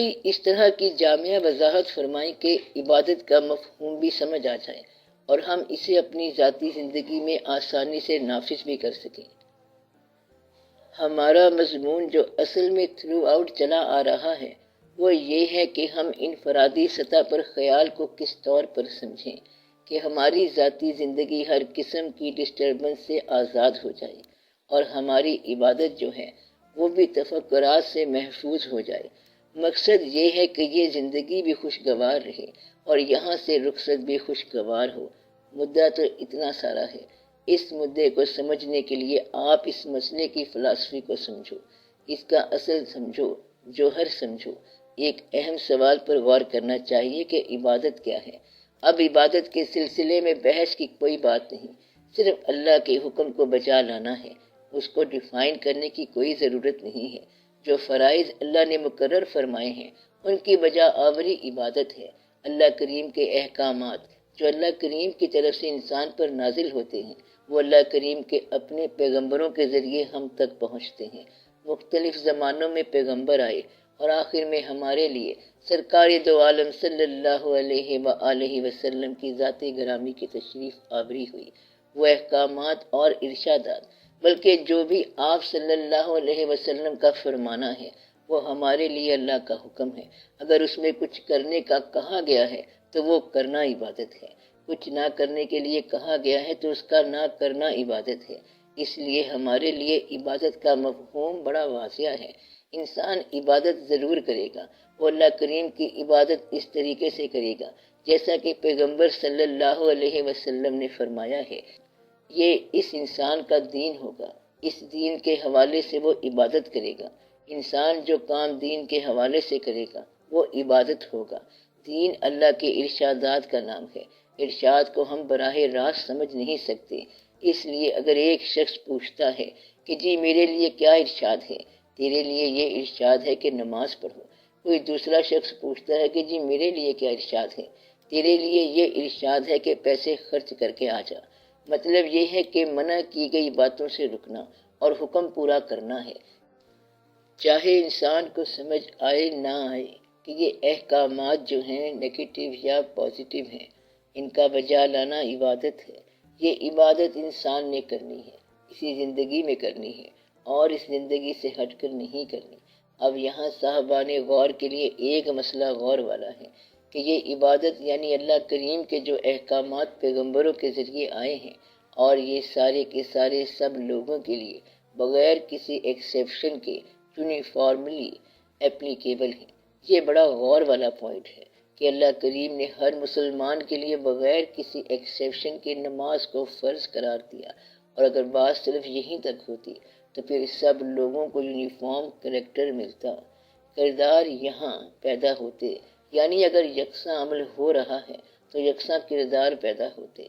کوئی اس طرح کی جامع وضاحت فرمائیں کہ عبادت کا مفہوم بھی سمجھ آ جائے اور ہم اسے اپنی ذاتی زندگی میں آسانی سے نافذ بھی کر سکیں۔ ہمارا مضمون جو اصل میں تھرو آؤٹ چلا آ رہا ہے وہ یہ ہے کہ ہم انفرادی سطح پر خیال کو کس طور پر سمجھیں کہ ہماری ذاتی زندگی ہر قسم کی ڈسٹربنس سے آزاد ہو جائے اور ہماری عبادت جو ہے وہ بھی تفکرات سے محفوظ ہو جائے۔ مقصد یہ ہے کہ یہ زندگی بھی خوشگوار رہے اور یہاں سے رخصت بھی خوشگوار ہو۔ مدعا تو اتنا سارا ہے۔ اس مدعے کو سمجھنے کے لیے آپ اس مسئلے کی فلسفی کو سمجھو، اس کا اصل سمجھو، جوہر سمجھو۔ ایک اہم سوال پر غور کرنا چاہیے کہ عبادت کیا ہے۔ اب عبادت کے سلسلے میں بحث کی کوئی بات نہیں، صرف اللہ کے حکم کو بجا لانا ہے۔ اس کو ڈیفائن کرنے کی کوئی ضرورت نہیں ہے۔ جو فرائض اللہ نے مقرر فرمائے ہیں ان کی بجا آوری عبادت ہے۔ اللہ کریم کے احکامات جو اللہ کریم کی طرف سے انسان پر نازل ہوتے ہیں وہ اللہ کریم کے اپنے پیغمبروں کے ذریعے ہم تک پہنچتے ہیں۔ مختلف زمانوں میں پیغمبر آئے اور آخر میں ہمارے لیے سرکار دو عالم صلی اللہ علیہ وآلہ وسلم کی ذات گرامی کی تشریف آوری ہوئی۔ وہ احکامات اور ارشادات بلکہ جو بھی آپ صلی اللہ علیہ وسلم کا فرمانا ہے وہ ہمارے لیے اللہ کا حکم ہے۔ اگر اس میں کچھ کرنے کا کہا گیا ہے تو وہ کرنا عبادت ہے، کچھ نہ کرنے کے لیے کہا گیا ہے تو اس کا نہ کرنا عبادت ہے۔ اس لیے ہمارے لیے عبادت کا مفہوم بڑا واضح ہے۔ انسان عبادت ضرور کرے گا، وہ اللہ کریم کی عبادت اس طریقے سے کرے گا جیسا کہ پیغمبر صلی اللہ علیہ وسلم نے فرمایا ہے۔ یہ اس انسان کا دین ہوگا، اس دین کے حوالے سے وہ عبادت کرے گا۔ انسان جو کام دین کے حوالے سے کرے گا وہ عبادت ہوگا۔ دین اللہ کے ارشادات کا نام ہے۔ ارشاد کو ہم براہ راست سمجھ نہیں سکتے، اس لیے اگر ایک شخص پوچھتا ہے کہ جی میرے لیے کیا ارشاد ہے، تیرے لیے یہ ارشاد ہے کہ نماز پڑھو۔ کوئی دوسرا شخص پوچھتا ہے کہ جی میرے لیے کیا ارشاد ہے، تیرے لیے یہ ارشاد ہے کہ پیسے خرچ کر کے آ جا۔ مطلب یہ ہے کہ منع کی گئی باتوں سے رکنا اور حکم پورا کرنا ہے، چاہے انسان کو سمجھ آئے نہ آئے کہ یہ احکامات جو ہیں نیگیٹو یا پازیٹیو ہیں، ان کا بجا لانا عبادت ہے۔ یہ عبادت انسان نے کرنی ہے، اسی زندگی میں کرنی ہے اور اس زندگی سے ہٹ کر نہیں کرنی۔ اب یہاں صاحبان غور کے لیے ایک مسئلہ غور والا ہے کہ یہ عبادت یعنی اللہ کریم کے جو احکامات پیغمبروں کے ذریعے آئے ہیں اور یہ سارے کے سارے سب لوگوں کے لیے بغیر کسی ایکسیپشن کے یونیفارملی اپلیکیبل ہیں۔ یہ بڑا غور والا پوائنٹ ہے کہ اللہ کریم نے ہر مسلمان کے لیے بغیر کسی ایکسیپشن کے نماز کو فرض قرار دیا، اور اگر بات صرف یہیں تک ہوتی تو پھر سب لوگوں کو یونیفارم کریکٹر ملتا، کردار یہاں پیدا ہوتے، یعنی اگر یکساں عمل ہو رہا ہے تو یکساں کردار پیدا ہوتے۔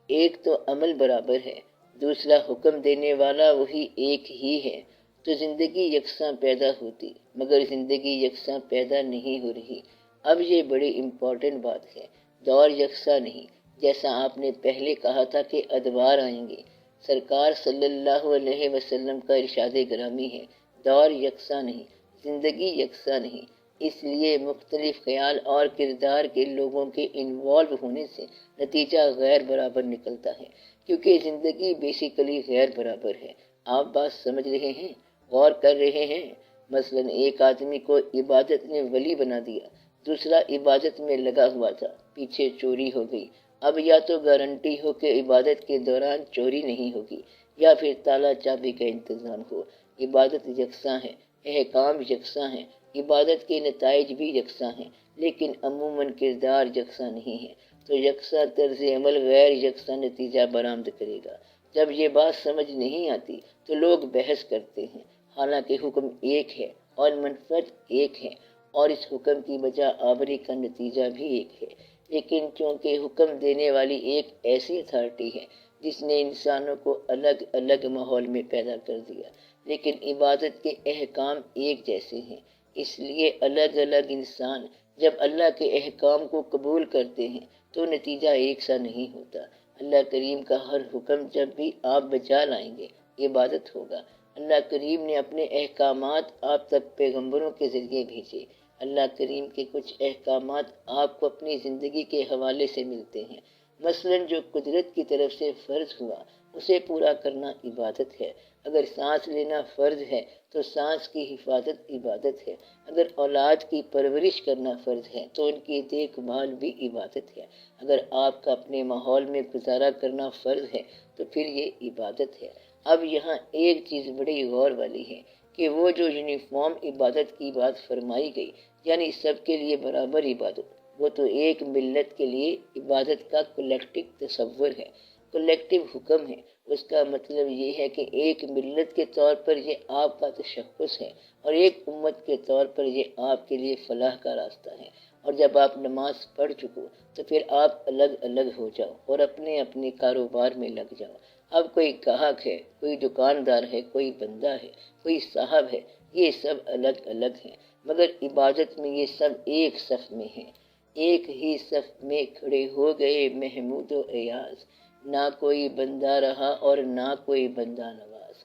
ایک تو عمل برابر ہے، دوسرا حکم دینے والا وہی ایک ہی ہے، تو زندگی یکساں پیدا ہوتی، مگر زندگی یکساں پیدا نہیں ہو رہی۔ اب یہ بڑی امپورٹنٹ بات ہے، دور یکساں نہیں، جیسا آپ نے پہلے کہا تھا کہ ادوار آئیں گے۔ سرکار صلی اللہ علیہ وسلم کا ارشاد گرامی ہے، دور یکساں نہیں، زندگی یکساں نہیں۔ اس لیے مختلف خیال اور کردار کے لوگوں کے انوالو ہونے سے نتیجہ غیر برابر نکلتا ہے، کیونکہ زندگی بیسیکلی غیر برابر ہے۔ آپ بات سمجھ رہے ہیں، غور کر رہے ہیں؟ مثلا ایک آدمی کو عبادت نے ولی بنا دیا، دوسرا عبادت میں لگا ہوا تھا، پیچھے چوری ہو گئی۔ اب یا تو گارنٹی ہو کہ عبادت کے دوران چوری نہیں ہوگی یا پھر تالا چابی کا انتظام ہو۔ عبادت یکساں ہے، احکام یکساں ہیں، عبادت کے نتائج بھی یکساں ہیں، لیکن عموماً کردار یکساں نہیں ہے، تو یکساں طرز عمل غیر یکساں نتیجہ برآمد کرے گا۔ جب یہ بات سمجھ نہیں آتی تو لوگ بحث کرتے ہیں، حالانکہ حکم ایک ہے اور منفعت ایک ہے اور اس حکم کی بجا آوری کا نتیجہ بھی ایک ہے، لیکن چونکہ حکم دینے والی ایک ایسی اتھارٹی ہے جس نے انسانوں کو الگ الگ ماحول میں پیدا کر دیا، لیکن عبادت کے احکام ایک جیسے ہیں، اس لیے الگ الگ انسان جب اللہ کے احکام کو قبول کرتے ہیں تو نتیجہ ایک سا نہیں ہوتا۔ اللہ کریم کا ہر حکم جب بھی آپ بجا لائیں گے عبادت ہوگا۔ اللہ کریم نے اپنے احکامات آپ تک پیغمبروں کے ذریعے بھیجے، اللہ کریم کے کچھ احکامات آپ کو اپنی زندگی کے حوالے سے ملتے ہیں۔ مثلاً جو قدرت کی طرف سے فرض ہوا اسے پورا کرنا عبادت ہے۔ اگر سانس لینا فرض ہے تو سانس کی حفاظت عبادت ہے۔ اگر اولاد کی پرورش کرنا فرض ہے تو ان کی دیکھ بھال بھی عبادت ہے۔ اگر آپ کا اپنے ماحول میں گزارا کرنا فرض ہے تو پھر یہ عبادت ہے۔ اب یہاں ایک چیز بڑی غور والی ہے کہ وہ جو یونیفارم عبادت کی بات فرمائی گئی، یعنی سب کے لیے برابر عبادت، وہ تو ایک ملت کے لیے عبادت کا کلیکٹو تصور ہے، کلیکٹو حکم ہے۔ اس کا مطلب یہ ہے کہ ایک ملت کے طور پر یہ آپ کا تشخص ہے اور ایک امت کے طور پر یہ آپ کے لیے فلاح کا راستہ ہے۔ اور جب آپ نماز پڑھ چکو تو پھر آپ الگ الگ ہو جاؤ اور اپنے اپنے کاروبار میں لگ جاؤ۔ اب کوئی گاہک ہے، کوئی دکاندار ہے، کوئی بندہ ہے، کوئی صاحب ہے، یہ سب الگ الگ ہیں، مگر عبادت میں یہ سب ایک صف میں ہیں۔ ایک ہی صف میں کھڑے ہو گئے محمود و ایاز، نہ کوئی بندہ رہا اور نہ کوئی بندہ نواز۔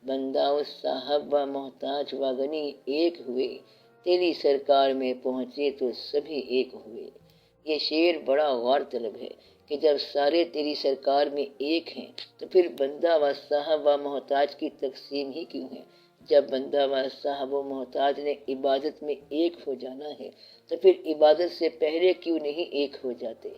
بندہ و صاحب و محتاج و غنی ایک ہوئے، تیری سرکار میں پہنچے تو سبھی ایک ہوئے۔ یہ شعر بڑا غور طلب ہے کہ جب سارے تیری سرکار میں ایک ہیں تو پھر بندہ و صاحب و محتاج کی تقسیم ہی کیوں ہے؟ جب بندہ و صاحب و محتاج نے عبادت میں ایک ہو جانا ہے تو پھر عبادت سے پہلے کیوں نہیں ایک ہو جاتے؟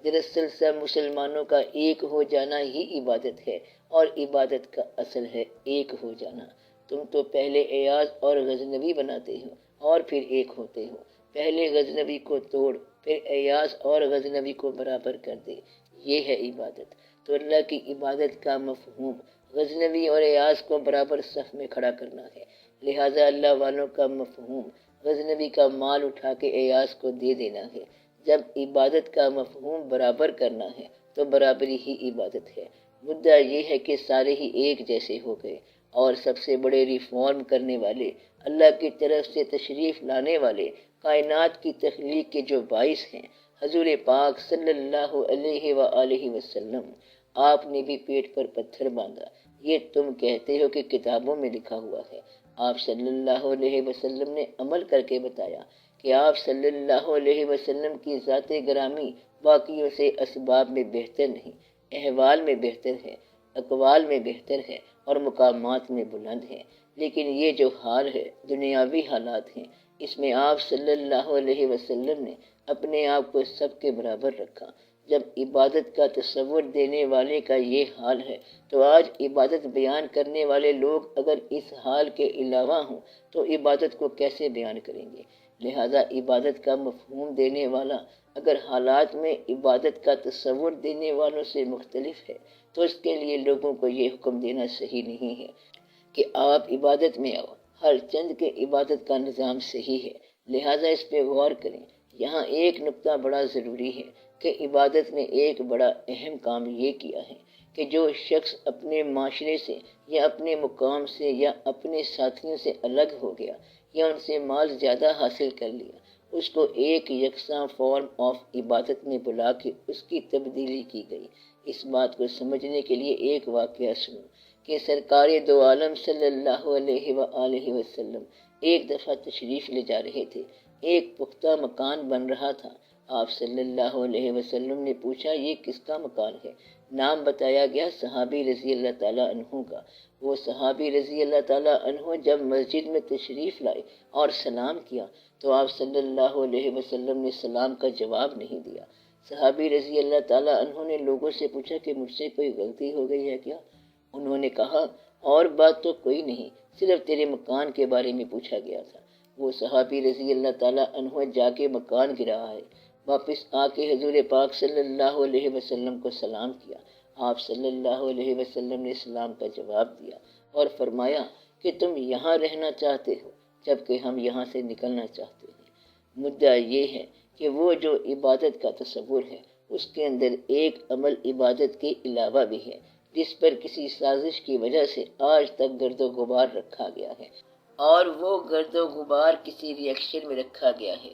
دراصل سب مسلمانوں کا ایک ہو جانا ہی عبادت ہے، اور عبادت کا اصل ہے ایک ہو جانا۔ تم تو پہلے ایاز اور غزنوی بناتے ہو اور پھر ایک ہوتے ہو۔ پہلے غزنوی کو توڑ، پھر ایاز اور غزنوی کو برابر کر دے، یہ ہے عبادت۔ تو اللہ کی عبادت کا مفہوم غزنوی اور ایاز کو برابر صف میں کھڑا کرنا ہے، لہٰذا اللہ والوں کا مفہوم غزنوی کا مال اٹھا کے ایاز کو دے دینا ہے۔ جب عبادت کا مفہوم برابر کرنا ہے تو برابری ہی عبادت ہے۔ مدعا یہ ہے کہ سارے ہی ایک جیسے ہو گئے، اور سب سے بڑے ریفارم کرنے والے، اللہ کی طرف سے تشریف لانے والے، کائنات کی تخلیق کے جو باعث ہیں، حضور پاک صلی اللہ علیہ وآلہ وسلم، آپ نے بھی پیٹ پر پتھر باندھا۔ یہ تم کہتے ہو کہ کتابوں میں لکھا ہوا ہے، آپ صلی اللہ علیہ وسلم نے عمل کر کے بتایا کہ آپ صلی اللہ علیہ وسلم کی ذات گرامی باقیوں سے اسباب میں بہتر نہیں، احوال میں بہتر ہے، اقوال میں بہتر ہے اور مقامات میں بلند ہے۔ لیکن یہ جو حال ہے، دنیاوی حالات ہیں، اس میں آپ صلی اللہ علیہ وسلم نے اپنے آپ کو سب کے برابر رکھا۔ جب عبادت کا تصور دینے والے کا یہ حال ہے تو آج عبادت بیان کرنے والے لوگ اگر اس حال کے علاوہ ہوں تو عبادت کو کیسے بیان کریں گے؟ لہذا عبادت کا مفہوم دینے والا اگر حالات میں عبادت کا تصور دینے والوں سے مختلف ہے تو اس کے لیے لوگوں کو یہ حکم دینا صحیح نہیں ہے کہ آپ عبادت میں آؤ۔ ہر چند کے عبادت کا نظام صحیح ہے، لہذا اس پہ غور کریں۔ یہاں ایک نقطہ بڑا ضروری ہے کہ عبادت نے ایک بڑا اہم کام یہ کیا ہے کہ جو شخص اپنے معاشرے سے یا اپنے مقام سے یا اپنے ساتھیوں سے الگ ہو گیا یا ان سے مال زیادہ حاصل کر لیا، اس کو ایک یکساں فارم آف عبادت میں بلا کے اس کی تبدیلی کی گئی۔ اس بات کو سمجھنے کے لیے ایک واقعہ سنو کہ سرکار دو عالم صلی اللہ علیہ وآلہ وسلم ایک دفعہ تشریف لے جا رہے تھے۔ ایک پختہ مکان بن رہا تھا۔ آپ صلی اللہ علیہ وسلم نے پوچھا یہ کس کا مکان ہے؟ نام بتایا گیا صحابی رضی اللہ تعالیٰ عنہ کا۔ وہ صحابی رضی اللہ تعالیٰ عنہ جب مسجد میں تشریف لائے اور سلام کیا تو آپ صلی اللہ علیہ وسلم نے سلام کا جواب نہیں دیا۔ صحابی رضی اللہ تعالیٰ عنہ نے لوگوں سے پوچھا کہ مجھ سے کوئی غلطی ہو گئی ہے کیا؟ انہوں نے کہا اور بات تو کوئی نہیں، صرف تیرے مکان کے بارے میں پوچھا گیا تھا۔ وہ صحابی رضی اللہ تعالیٰ عنہ جا کے مکان گرا ہے، واپس آ کے حضور پاک صلی اللہ علیہ وسلم کو سلام کیا۔ آپ صلی اللہ علیہ وسلم نے سلام کا جواب دیا اور فرمایا کہ تم یہاں رہنا چاہتے ہو جبکہ ہم یہاں سے نکلنا چاہتے ہیں۔ مدعا یہ ہے کہ وہ جو عبادت کا تصور ہے اس کے اندر ایک عمل عبادت کے علاوہ بھی ہے جس پر کسی سازش کی وجہ سے آج تک گرد و غبار رکھا گیا ہے، اور وہ گرد و غبار کسی ری ایکشن میں رکھا گیا ہے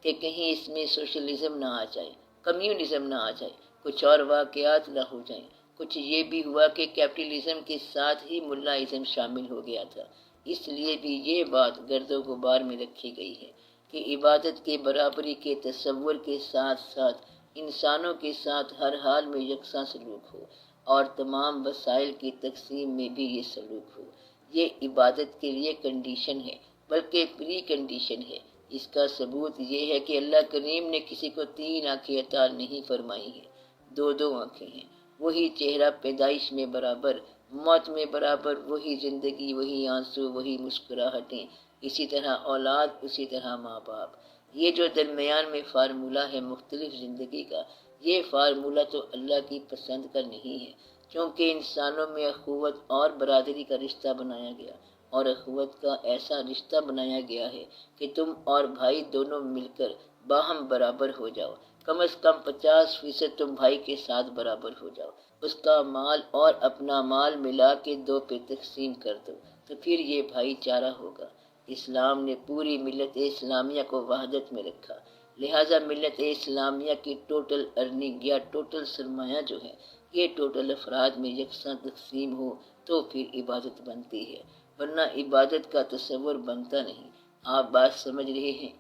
کہ کہیں اس میں سوشلزم نہ آ جائے، کمیونزم نہ آ جائے، کچھ اور واقعات نہ ہو جائیں۔ کچھ یہ بھی ہوا کہ کیپٹلزم کے ساتھ ہی ملائزم شامل ہو گیا تھا، اس لیے بھی یہ بات گرد و غبار میں رکھی گئی ہے کہ عبادت کے برابری کے تصور کے ساتھ ساتھ انسانوں کے ساتھ ہر حال میں یکساں سلوک ہو اور تمام وسائل کی تقسیم میں بھی یہ سلوک ہو۔ یہ عبادت کے لیے کنڈیشن ہے، بلکہ پری کنڈیشن ہے۔ اس کا ثبوت یہ ہے کہ اللہ کریم نے کسی کو 3 آنکھیں عطا نہیں فرمائی ہیں، 2 آنکھیں ہیں۔ وہی چہرہ پیدائش میں برابر، موت میں برابر، وہی زندگی، وہی آنسو، وہی مسکراہٹیں، اسی طرح اولاد، اسی طرح ماں باپ۔ یہ جو درمیان میں فارمولہ ہے مختلف زندگی کا، یہ فارمولہ تو اللہ کی پسند کا نہیں ہے، کیونکہ انسانوں میں اخوت اور برادری کا رشتہ بنایا گیا، اور اخوت کا ایسا رشتہ بنایا گیا ہے کہ تم اور بھائی دونوں مل کر باہم برابر ہو جاؤ، کم از کم 50% تم بھائی کے ساتھ برابر ہو جاؤ، اس کا مال اور اپنا مال ملا کے 2 پہ تقسیم کر دو، تو پھر یہ بھائی چارہ ہوگا۔ اسلام نے پوری ملت اسلامیہ کو وحدت میں رکھا، لہٰذا ملت اسلامیہ کی ٹوٹل ارننگ یا ٹوٹل سرمایہ جو ہے، یہ ٹوٹل افراد میں یکساں تقسیم ہو تو پھر عبادت بنتی ہے، ورنہ عبادت کا تصور بنتا نہیں۔ آپ بات سمجھ رہے ہیں؟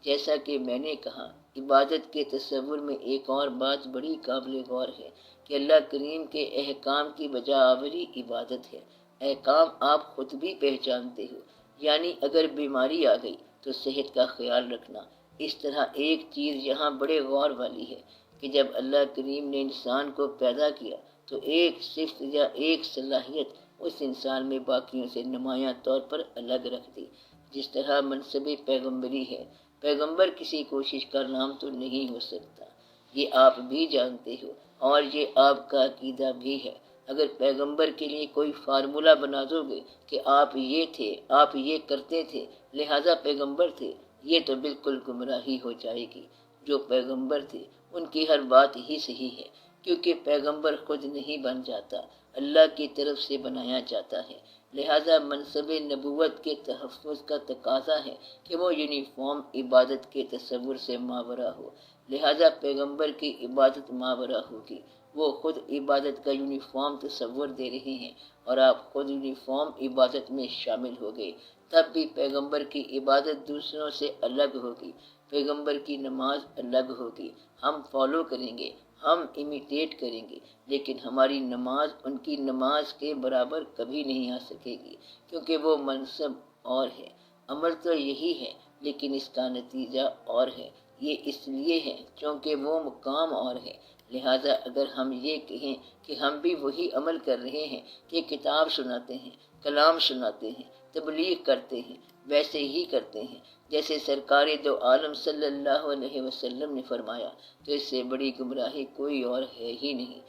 جیسا کہ میں نے کہا، عبادت کے تصور میں ایک اور بات بڑی قابل غور ہے کہ اللہ کریم کے احکام کی بجا آوری عبادت ہے۔ احکام آپ خود بھی پہچانتے ہو، یعنی اگر بیماری آ گئی تو صحت کا خیال رکھنا۔ اس طرح ایک چیز یہاں بڑے غور والی ہے کہ جب اللہ کریم نے انسان کو پیدا کیا تو ایک صفت یا ایک صلاحیت اس انسان میں باقیوں سے نمایاں طور پر الگ رکھ دی، جس طرح منصب پیغمبری ہے۔ پیغمبر کسی کوشش کا نام تو نہیں ہو سکتا، یہ آپ بھی جانتے ہو، اور یہ آپ کا عقیدہ بھی ہے۔ اگر پیغمبر کے لیے کوئی فارمولہ بنا دو گے کہ آپ یہ تھے، آپ یہ کرتے تھے، لہذا پیغمبر تھے، یہ تو بالکل گمراہی ہو جائے گی۔ جو پیغمبر تھے ان کی ہر بات ہی صحیح ہے، کیونکہ پیغمبر خود نہیں بن جاتا، اللہ کی طرف سے بنایا جاتا ہے۔ لہذا منصب نبوت کے تحفظ کا تقاضا ہے کہ وہ یونیفارم عبادت کے تصور سے ماورا ہو، لہذا پیغمبر کی عبادت ماورا ہوگی۔ وہ خود عبادت کا یونیفارم تصور دے رہے ہیں اور آپ خود یونیفارم عبادت میں شامل ہو گئے، تب بھی پیغمبر کی عبادت دوسروں سے الگ ہوگی، پیغمبر کی نماز الگ ہوگی۔ ہم فالو کریں گے، ہم امیٹیٹ کریں گے، لیکن ہماری نماز ان کی نماز کے برابر کبھی نہیں آ سکے گی، کیونکہ وہ منصب اور ہے، عمل تو یہی ہے، لیکن اس کا نتیجہ اور ہے۔ یہ اس لیے ہے کیونکہ وہ مقام اور ہے۔ لہٰذا اگر ہم یہ کہیں کہ ہم بھی وہی عمل کر رہے ہیں کہ کتاب سناتے ہیں، کلام سناتے ہیں، تبلیغ کرتے ہیں، ویسے ہی کرتے ہیں جیسے سرکار دو عالم صلی اللہ علیہ وسلم نے فرمایا، تو اس سے بڑی گمراہی کوئی اور ہے ہی نہیں۔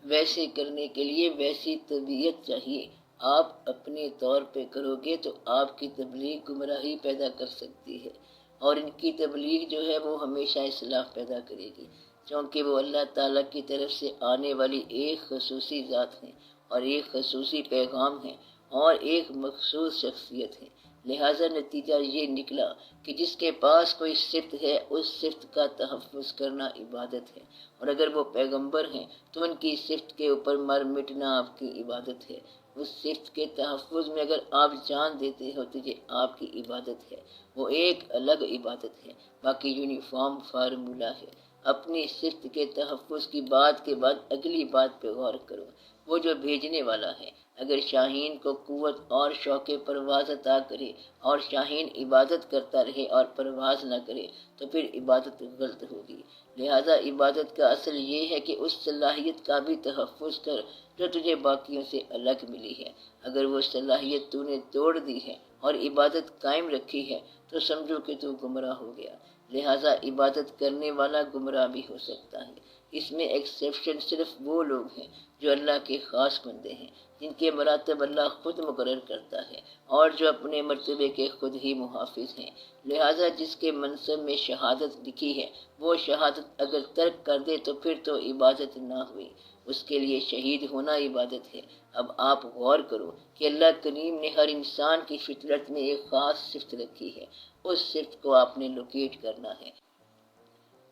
ویسے کرنے کے لیے ویسی طبیعت چاہیے۔ آپ اپنے طور پہ کرو گے تو آپ کی تبلیغ گمراہی پیدا کر سکتی ہے، اور ان کی تبلیغ جو ہے وہ ہمیشہ اصلاح پیدا کرے گی، کیونکہ وہ اللہ تعالیٰ کی طرف سے آنے والی ایک خصوصی ذات ہے، اور ایک خصوصی پیغام ہے، اور ایک مخصوص شخصیت ہے۔ لہٰذا نتیجہ یہ نکلا کہ جس کے پاس کوئی صفت ہے اس صفت کا تحفظ کرنا عبادت ہے، اور اگر وہ پیغمبر ہیں تو ان کی صفت کے اوپر مر مٹنا آپ کی عبادت ہے۔ اس صفت کے تحفظ میں اگر آپ جان دیتے ہو تو یہ آپ کی عبادت ہے، وہ ایک الگ عبادت ہے، باقی یونیفارم فارمولہ ہے۔ اپنی صفت کے تحفظ کی بات کے بعد اگلی بات پہ غور کرو، وہ جو بھیجنے والا ہے اگر شاہین کو قوت اور شوق پرواز عطا کرے اور شاہین عبادت کرتا رہے اور پرواز نہ کرے تو پھر عبادت غلط ہوگی۔ لہذا عبادت کا اصل یہ ہے کہ اس صلاحیت کا بھی تحفظ کر جو تجھے باقیوں سے الگ ملی ہے۔ اگر وہ صلاحیت تو نے توڑ دی ہے اور عبادت قائم رکھی ہے تو سمجھو کہ تو گمراہ ہو گیا۔ لہذا عبادت کرنے والا گمراہ بھی ہو سکتا ہے۔ اس میں ایکسیپشن صرف وہ لوگ ہیں جو اللہ کے خاص بندے ہیں، جن کے مراتب اللہ خود مقرر کرتا ہے اور جو اپنے مرتبے کے خود ہی محافظ ہیں۔ لہذا جس کے منصب میں شہادت لکھی ہے وہ شہادت اگر ترک کر دے تو پھر تو عبادت نہ ہوئی، اس کے لیے شہید ہونا عبادت ہے۔ اب آپ غور کرو کہ اللہ کریم نے ہر انسان کی فطرت میں ایک خاص صفت رکھی ہے، اس صفت کو آپ نے لوکیٹ کرنا ہے۔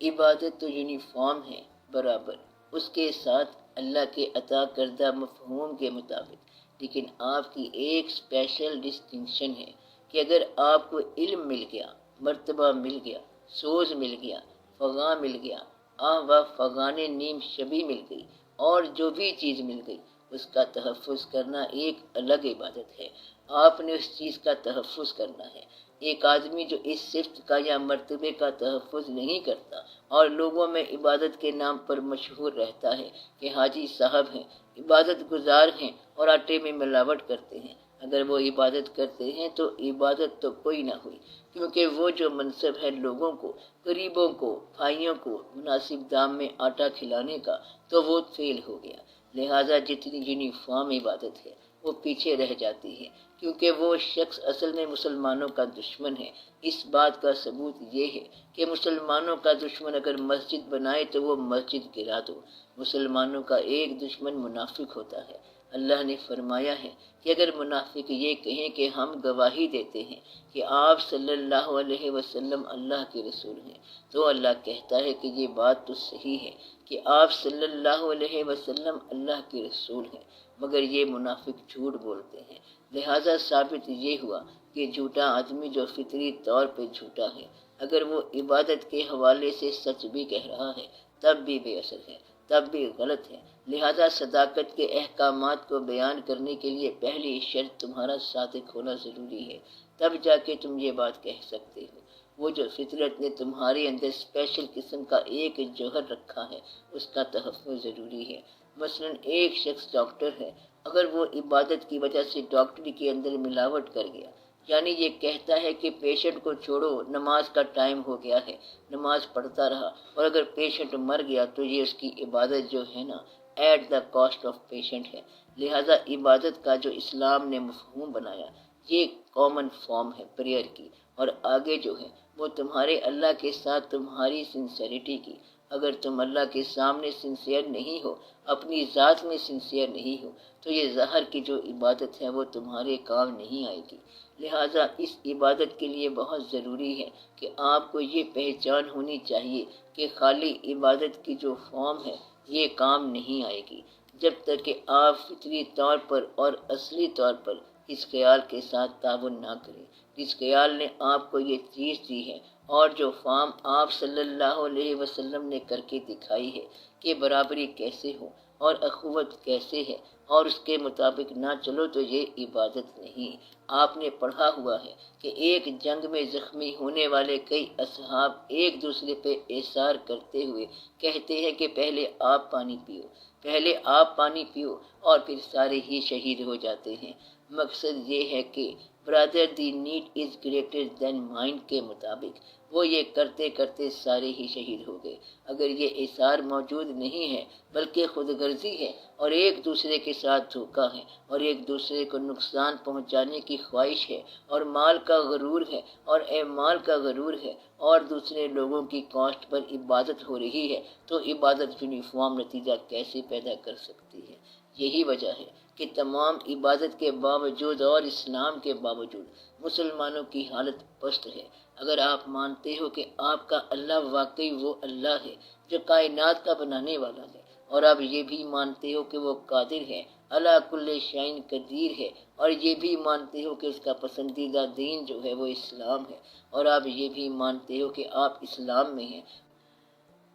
عبادت تو یونیفارم ہے، برابر، اس کے ساتھ اللہ کے عطا کردہ مفہوم کے مطابق، لیکن آپ کی ایک اسپیشل ڈسٹنکشن ہے کہ اگر آپ کو علم مل گیا مرتبہ مل گیا، سوز مل گیا، فغاں مل گیا، آہ و فغان نیم شبی مل گئی، اور جو بھی چیز مل گئی اس کا تحفظ کرنا ایک الگ عبادت ہے۔ آپ نے اس چیز کا تحفظ کرنا ہے۔ ایک آدمی جو اس صفت کا یا مرتبے کا تحفظ نہیں کرتا اور لوگوں میں عبادت کے نام پر مشہور رہتا ہے کہ حاجی صاحب ہیں، عبادت گزار ہیں اور آٹے میں ملاوٹ کرتے ہیں، اگر وہ عبادت کرتے ہیں تو عبادت تو کوئی نہ ہوئی، کیونکہ وہ جو منصب ہے لوگوں کو، غریبوں کو، بھائیوں کو مناسب دام میں آٹا کھلانے کا، تو وہ فیل ہو گیا۔ لہٰذا جتنی یونیفارم عبادت ہے وہ پیچھے رہ جاتی ہے، کیونکہ وہ شخص اصل میں مسلمانوں کا دشمن ہے۔ اس بات کا ثبوت یہ ہے کہ مسلمانوں کا دشمن اگر مسجد بنائے تو وہ مسجد گرا دو۔ مسلمانوں کا ایک دشمن منافق ہوتا ہے۔ اللہ نے فرمایا ہے کہ اگر منافق یہ کہیں کہ ہم گواہی دیتے ہیں کہ آپ صلی اللہ علیہ وسلم اللہ کے رسول ہیں، تو اللہ کہتا ہے کہ یہ بات تو صحیح ہے کہ آپ صلی اللہ علیہ وسلم اللہ کے رسول ہیں، مگر یہ منافق جھوٹ بولتے ہیں۔ لہٰذا ثابت یہ ہوا کہ جھوٹا آدمی جو فطری طور پہ جھوٹا ہے، اگر وہ عبادت کے حوالے سے سچ بھی کہہ رہا ہے تب بھی بے اثر ہے، تب بھی غلط ہے۔ لہذا صداقت کے احکامات کو بیان کرنے کے لیے پہلی شرط تمہارا صادق ہونا ضروری ہے، تب جا کے تم یہ بات کہہ سکتے ہو۔ وہ جو فطرت نے تمہارے اندر اسپیشل قسم کا ایک جوہر رکھا ہے اس کا تحفظ ضروری ہے۔ مثلا ایک شخص ڈاکٹر ہے، اگر وہ عبادت کی وجہ سے ڈاکٹری کے اندر ملاوٹ کر گیا، یعنی یہ کہتا ہے کہ پیشنٹ کو چھوڑو، نماز کا ٹائم ہو گیا ہے، نماز پڑھتا رہا، اور اگر پیشنٹ مر گیا تو یہ اس کی عبادت جو ہے نا at the cost of patient ہے۔ لہٰذا عبادت کا جو اسلام نے مفہوم بنایا یہ کامن فارم ہے پریئر کی، اور آگے جو ہے وہ تمہارے اللہ کے ساتھ تمہاری سنسیریٹی کی۔ اگر تم اللہ کے سامنے سنسیئر نہیں ہو، اپنی ذات میں سنسیئر نہیں ہو، تو یہ ظاہر کی جو عبادت ہے وہ تمہارے کام نہیں آئے گی۔ لہٰذا اس عبادت کے لیے بہت ضروری ہے کہ آپ کو یہ پہچان ہونی چاہیے کہ خالی عبادت کی جو فارم ہے یہ کام نہیں آئے گی جب تک کہ آپ فطری طور پر اور اصلی طور پر اس خیال کے ساتھ تعاون نہ کریں جس خیال نے آپ کو یہ چیز دی ہے، اور جو فارم آپ صلی اللہ علیہ وسلم نے کر کے دکھائی ہے کہ برابری کیسے ہو اور اخوت کیسے ہے، اور اس کے مطابق نہ چلو تو یہ عبادت نہیں۔ آپ نے پڑھا ہوا ہے کہ ایک جنگ میں زخمی ہونے والے کئی اصحاب ایک دوسرے پہ احسار کرتے ہوئے کہتے ہیں کہ پہلے آپ پانی پیو، پہلے آپ پانی پیو، اور پھر سارے ہی شہید ہو جاتے ہیں۔ مقصد یہ ہے کہ brother the need is greater than mind کے مطابق وہ یہ کرتے کرتے سارے ہی شہید ہو گئے۔ اگر یہ احسار موجود نہیں ہے بلکہ خود غرضی ہے اور ایک دوسرے کے ساتھ دھوکہ ہے اور ایک دوسرے کو نقصان پہنچانے کی خواہش ہے اور مال کا غرور ہے اور اعمال کا غرور ہے اور دوسرے لوگوں کی کاسٹ پر عبادت ہو رہی ہے، تو عبادت یونیفارم نتیجہ کیسے پیدا کر سکتی ہے؟ یہی وجہ ہے کہ تمام عبادت کے باوجود اور اسلام کے باوجود مسلمانوں کی حالت پست ہے۔ اگر آپ مانتے ہو کہ آپ کا اللہ واقعی وہ اللہ ہے جو کائنات کا بنانے والا ہے، اور آپ یہ بھی مانتے ہو کہ وہ قادر ہے، اللہ کل شیء قدیر ہے، اور یہ بھی مانتے ہو کہ اس کا پسندیدہ دین جو ہے وہ اسلام ہے، اور آپ یہ بھی مانتے ہو کہ آپ اسلام میں ہیں،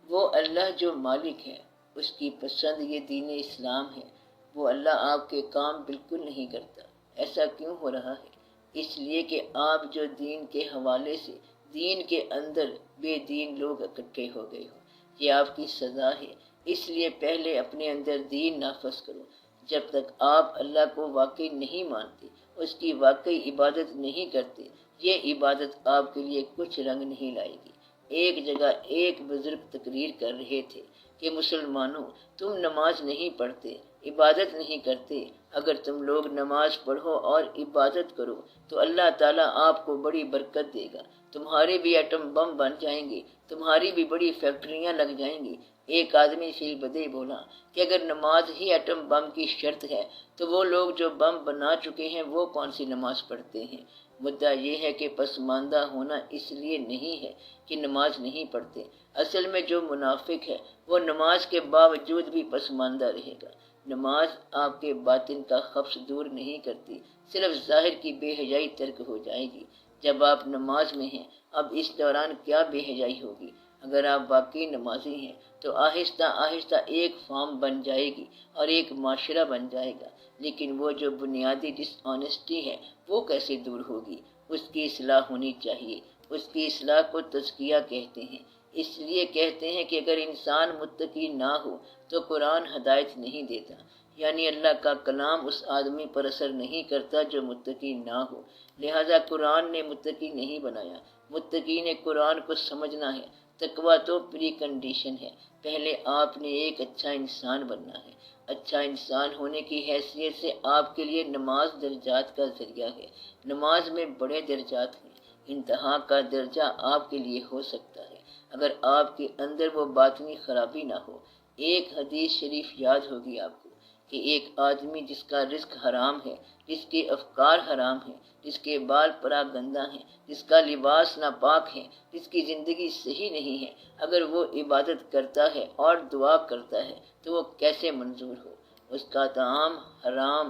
وہ اللہ جو مالک ہے اس کی پسند یہ دین اسلام ہے، وہ اللہ آپ کے کام بالکل نہیں کرتا۔ ایسا کیوں ہو رہا ہے؟ اس لیے کہ آپ جو دین کے حوالے سے دین کے اندر بے دین لوگ اکٹھے ہو گئے ہو، یہ آپ کی سزا ہے۔ اس لیے پہلے اپنے اندر دین نافذ کرو۔ جب تک آپ اللہ کو واقعی نہیں مانتے، اس کی واقعی عبادت نہیں کرتے، یہ عبادت آپ کے لیے کچھ رنگ نہیں لائے گی۔ ایک جگہ ایک بزرگ تقریر کر رہے تھے کہ مسلمانوں، تم نماز نہیں پڑھتے، عبادت نہیں کرتے، اگر تم لوگ نماز پڑھو اور عبادت کرو تو اللہ تعالیٰ آپ کو بڑی برکت دے گا، تمہارے بھی ایٹم بم بن جائیں گے، تمہاری بھی بڑی فیکٹریاں لگ جائیں گی۔ ایک آدمی فی البدیہہ بولا کہ اگر نماز ہی ایٹم بم کی شرط ہے تو وہ لوگ جو بم بنا چکے ہیں وہ کون سی نماز پڑھتے ہیں؟ مدعا یہ ہے کہ پسماندہ ہونا اس لیے نہیں ہے کہ نماز نہیں پڑھتے، اصل میں جو منافق ہے وہ نماز کے باوجود بھی پسماندہ رہے گا۔ نماز آپ کے باطن کا خبث دور نہیں کرتی، صرف ظاہر کی بے حیائی ترک ہو جائے گی۔ جب آپ نماز میں ہیں اب اس دوران کیا بے حیائی ہوگی؟ اگر آپ واقعی نمازی ہیں تو آہستہ آہستہ ایک فارم بن جائے گی اور ایک معاشرہ بن جائے گا، لیکن وہ جو بنیادی ڈس آنیسٹی ہے وہ کیسے دور ہوگی؟ اس کی اصلاح ہونی چاہیے۔ اس کی اصلاح کو تزکیہ کہتے ہیں۔ اس لیے کہتے ہیں کہ اگر انسان متقی نہ ہو تو قرآن ہدایت نہیں دیتا، یعنی اللہ کا کلام اس آدمی پر اثر نہیں کرتا جو متقی نہ ہو۔ لہذا قرآن نے متقی نہیں بنایا، متقی نے قرآن کو سمجھنا ہے۔ تقویٰ تو پری کنڈیشن ہے، پہلے آپ نے ایک اچھا انسان بننا ہے۔ اچھا انسان ہونے کی حیثیت سے آپ کے لیے نماز درجات کا ذریعہ ہے۔ نماز میں بڑے درجات ہیں، انتہا کا درجہ آپ کے لیے ہو سکتا ہے اگر آپ کے اندر وہ باطنی خرابی نہ ہو۔ ایک حدیث شریف یاد ہوگی آپ کو کہ ایک آدمی جس کا رزق حرام ہے، جس کے افکار حرام ہیں، جس کے بال پراگندہ ہیں، جس کا لباس ناپاک ہے، جس کی زندگی صحیح نہیں ہے، اگر وہ عبادت کرتا ہے اور دعا کرتا ہے تو وہ کیسے منظور ہو؟ اس کا طعام حرام،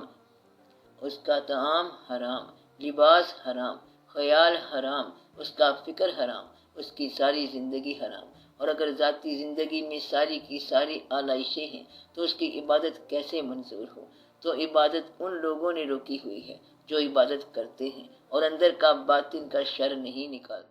لباس حرام، خیال حرام، اس کا فکر حرام، اس کی ساری زندگی حرام۔ اور اگر ذاتی زندگی میں ساری کی ساری آلائشیں ہیں تو اس کی عبادت کیسے منظور ہو؟ تو عبادت ان لوگوں نے روکی ہوئی ہے جو عبادت کرتے ہیں اور اندر کا باطن کا شر نہیں نکالتے۔